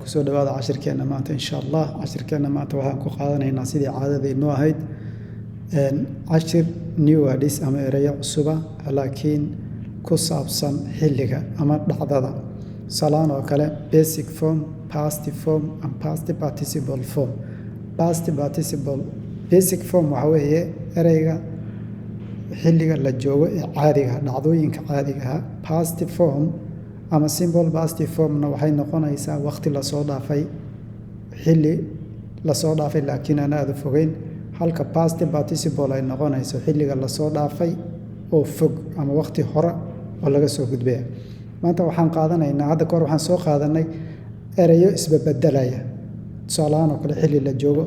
kusoo dhawaada cashirkeena maanta insha Allah cashirkeena maanta waxaan ku qaadanaynaa sidii caadadeennu ahayd cashir new words ama erayo cusub laakiin ku saabsan xilliga ama dhacdada salaan oo kale basic form past form and past participle form past participle basic form waxa weeye ereyga xilliga la joogo ee caadiga dhacdooyinka caadiga past form ama simple past form na waxay noqonaysaa waqti la soo dhaafay xilli la soo dhaafay laakiin aan aad u fogeyn halka past participle ay noqonayso xilliga la soo dhaafay oo fog ama waqti hore oo laga soo gudbay maanta waxaan qaadanaynaa hadda kor waxaan soo qaadanay erayo isbeddelaya salaano kale xilli la joogo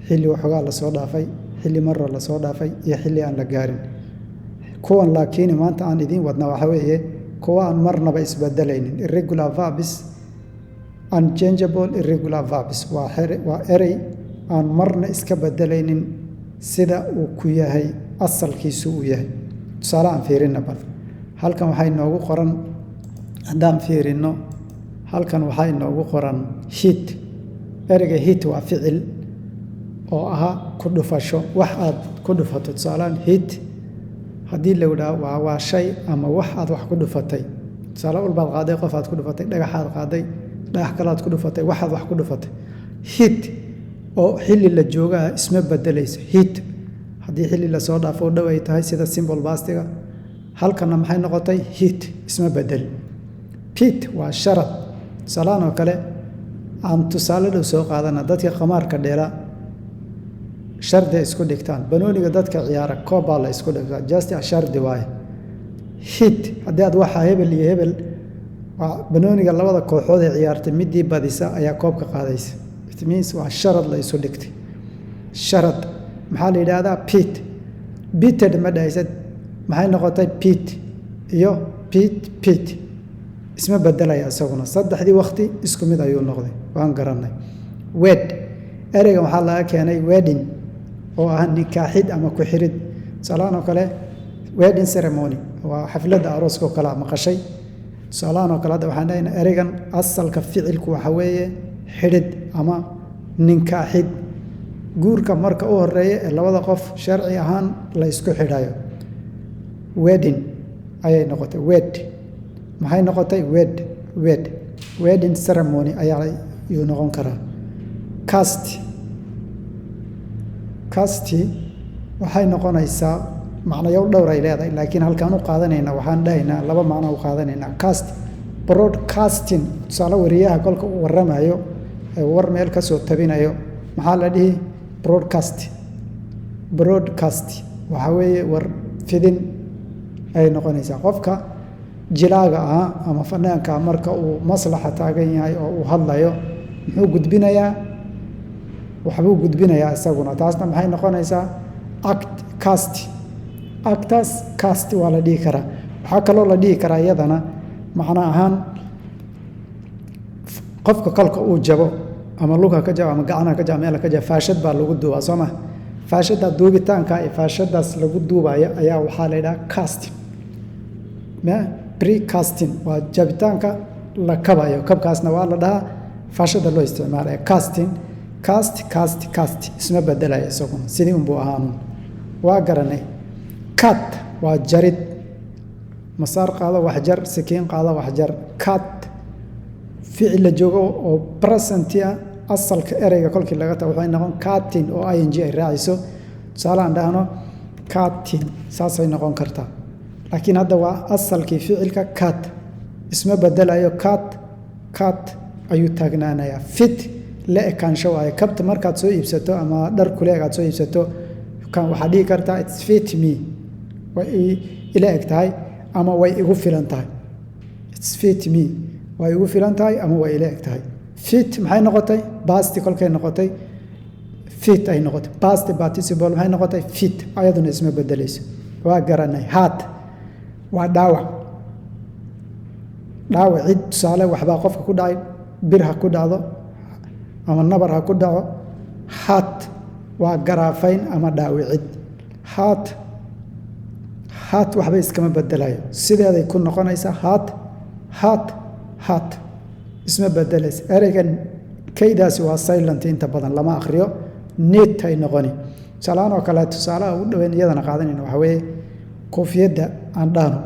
xilli waxoogaa la soo dhaafay xilli marra la soo dhaafay iyo xilli aan la gaarin kuwan laakiin maanta aan idin wadna waxa weeye kuwa aan marnaba isbedelaynin irregular verbs unchangeable irregular verbs waa erey aan marna iska bedelaynin sida uu ku yahay asalkiisu uu yahay tusaale aan fiirino bal halkan waxay noogu qoran haddaan fiirino halkan waxay noogu qoran hit ereyga hit waa ficil oo aha ku dhufasho wax aad ku dhufato tusaalaan hit haddii la yidhaahdo waa shay ama wax aad wax ku dhufatay tusaale ulbaad qaaday qof aad ku dhufatay dhagaxaad qaaday dhagax kale aad ku dhufatay waxaad wax ku dhufatay hit oo xilli la joogaa isma bedelayso hit haddii xilli la soo dhaafo dhow ay tahay sida simple pastiga halkana maxay noqotay hit isma bedel pit waa sharad salaan oo kale aan tusaale dhow soo qaadana dadka qamaarka dheera shardi isku dhigtaan banooniga dadka ciyaara kooba la isku dhigtaa just a shardi waay hit haddii aad waxa hebel iyo hebel banooniga labada kooxood ee ciyaartay midii badisa ayaa koobka qaadaysa it means waa sharad la isu dhigtay sharad maxaa la yidhaahdaa pit bited ma dhahaysad maxay noqotay pit iyo pit isma bedelaya isaguna saddexdii waqti isku mid ayuu noqday waan garanay wed ereyga waxaa laga keenay wedding oo ah nikaaxid ama ku xirid salaan oo kale wedding ceremony waa xafladda arooska oo kale maqashay salaan oo kale waxaan leeyahay ereygan asalka ficilku waxa weeye xidid ama nikaaxid guurka marka u horeeya ee labada qof sharci ahaan la isku xidhayo wedding ayay noqotay maxay noqotay wedding ceremony ayaa uu noqon karaa casti waxay noqonaysaa macnayo dhowr ay leedahay laakiin halkaan u qaadanayna waxaan dhahaynaa laba macno u qaadanaynaa cast broadcasting tusaale wariyaha kolka uu waramayo ee war meel ka soo tabinayo maxaa la dhihi broadcast waxa weeye war fidin ay noqonaysaa qofka jilaaga ah ama fanaanka marka uu maslaxa taagan yahay oo uu hadlayo muxuu gudbinayaa waxbuu gudbinayaa isaguna taasna maxay noqonaysaa cast waa la dhihi karaa waxaa kaloo la dhihi karaa iyadana macno ahaan qofka kolka uu jabo ama lugha ka jabo ama gacanaha ka jabo meel ka jabo faashad baa lagu duubaa soo ma faashadda duubitaanka ee faashadaas lagu duubayo ayaa waxaa la yidhaha casting precasting waa jabitaanka la kabayo kabkaasna waa la dhahaa faashadda loo isticmaalaya cast isma bedelaya isaguna sidii unbuu ahaanuun waa garanay cat waa jarid masaar qaado wax jar sikiin qaado wax jar cat ficil la joogo oo present asalka ereyga kolkii laga tago waxay noqon catin oo ing ay raacayso tusaale aan dhahno catin saasay noqon kartaa laakiin hadda waa asalkii ficilka cat isma bedelayo cat ayuu taagnaanayaa fit la ekaansho waaye kabta markaad soo iibsato ama dhar kuleeg aad soo iibsato waxaa dhihi kartaa its fit me way ila eg tahay ama way igu filan tahay its fit me way igu filan tahay ama way ila eg tahay fit maxay noqotay past kolkay noqotay fit ay noqotay past participle maxay noqotay fit ayaduna isma bedelayso waa garanay hat waa dhaawac cid tusaale waxbaa qofka ku dhacay bir ha ku dhacdo ama nabar ha ku dhaco hat waa garaafayn ama dhaawicid hat waxba iskama bedelayo sideeday ku noqonaysaa hat اسمه بدلس أريجن كيداس وسايلنت أنت بدن لما أخريو نيت هاي نغني سلام وكلا تسالة وين يدنا قاعدين إنه حوي كوفية عندنا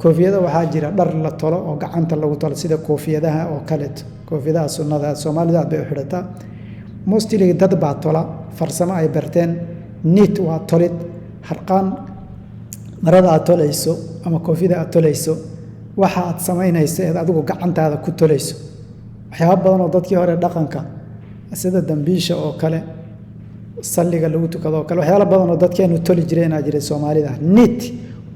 كوفية وحاجرة در لا طلا أو قعنت لو طلا سيدا كوفية ده أو كلت كوفية ده سنة ده سومالي ده بيحرتا مستلي دد بعد طلا فرسما أي برتين نيت وطلت حرقان مرada aad tolayso ama koofida aad tolayso waxa aad sameynayso ee adigu gacantaada ku tolayso waxyaabo badan oo dadkii hore dhaqanka sida dambiisha oo kale salliga lagu tukado kale waxyaabo badan oo dadkeenu toli jireen jiray Soomaalida nit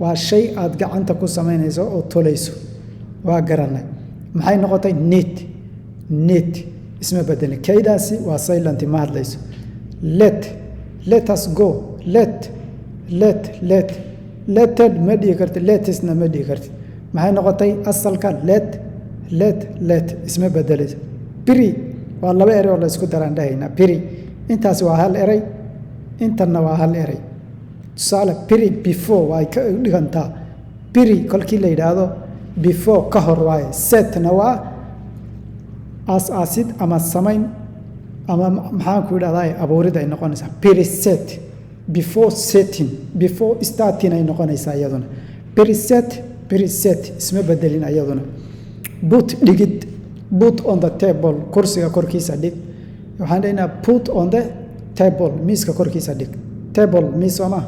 waa shay aad gacanta ku sameynayso oo tolayso waa garanay maxay noqotay nit isma bedel kaydaasi waa silent ma hadlayso let us go let letted ma dhigi kartid latestna ma dhigi kartid maxay noqotay asalka let isma bedelayso biri waa laba eray oo la isku daraan dhahayna biri intaas waa hal eray intana waa hal eray tusaale biri before waa ka dhigantaa biri kolkii la yiraahdo before ka hor waaye setna waa asid ama samayn ama maxaan ku idhahdaa abuurida ay noqonaysaa biri set before setting before starting ay noqonaysaa iyaduna preset isma bedelin iyaduna put on the table kursiga korkiisa dhig waxaan leeyahay put on the table miiska korkiisa dhig table miis ama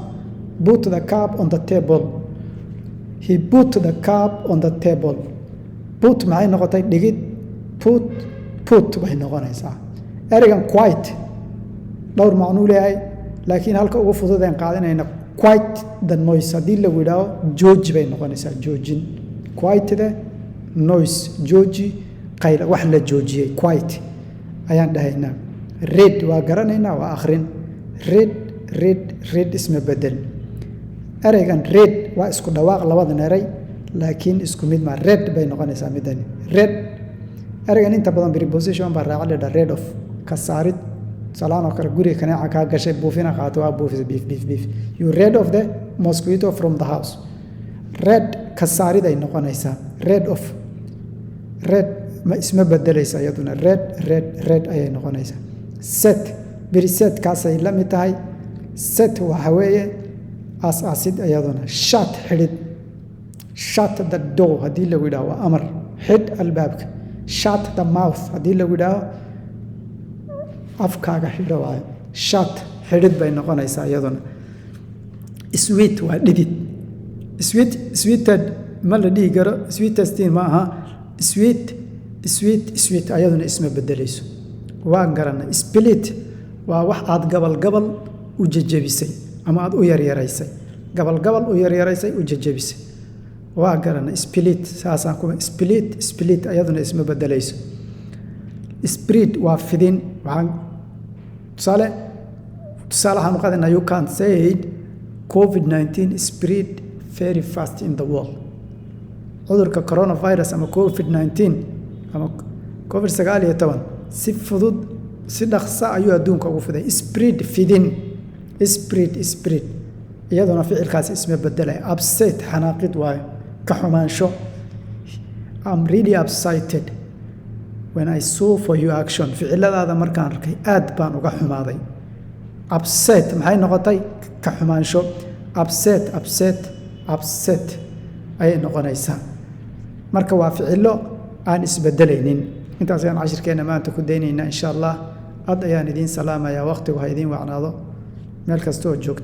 put the cup on the table he put the cup on the table put maxay noqotay dhigid put bay noqonaysaa ereygan quite dhowr macnuu leeyahay laakiin halka ugu fududeen qaadanayna quite the noise hadii la widaawo jooji bay noqonaysaa joojin quite the noise jooji qayla wax la joojiyay quite ayaan dhahaynaa read waa garanaynaa waa akhrin read isma bedel ereygan read waa isku dhawaaq labadan eray laakiin isku mid ma read bay noqonaysaa midani read ereygan inta badan preposition baa raacay read of ka saarid salaan oo kale guriga kanaaca ka gashay buufina qaato waa buufis beef you read of the mosquito from the house read ka saarid ay noqonaysaa read ma isma bedelaysa iyaduna read ayay noqonaysaa set kaasay la mid tahay set waxa weeye asid iyaduna shut the door hadii la yiraahdo waa amar xid albaabka shut the mouth hadii la yiraahdo afkaaga xidho waaye shut xidhid bay noqonaysaa iyaduna sweet waa dhidid sweeted ma la dhihi karo sweetestin ma aha sweet ayaduna isma bedelayso waa garanay split waa wax aad gabal u jajabisay ama aad u yaryaraysay gabal u yaryaraysay u jajabisay waa garanay split saasaan kuma split ayaduna isma bedelayso spread waa fidin waxaan tusaale waxaan qaadanaa you can't say COVID-19 spread very fast in the world cudurka coronavirus ama COVID-19 ama COVID-19 si fudud si dhaqso ayuu adduunka ugu fiday spread fidin spread iyaduna ficilkaas isma bedelay upset xanaaqid waaye ka xumaansho I'm really upset when I saw for your action ficiladaada markaan arkay aad baan uga xumaaday upset maxay noqotay ka xumaansho upset ayay noqonaysaa marka waa ficilo aan isbedelaynin intaas ayaan cashirkeena maanta ku daynaynaa insha Allah aad ayaan idiin salaamayaa waqtigu ha idiin wacnaado meel kasta oo joogto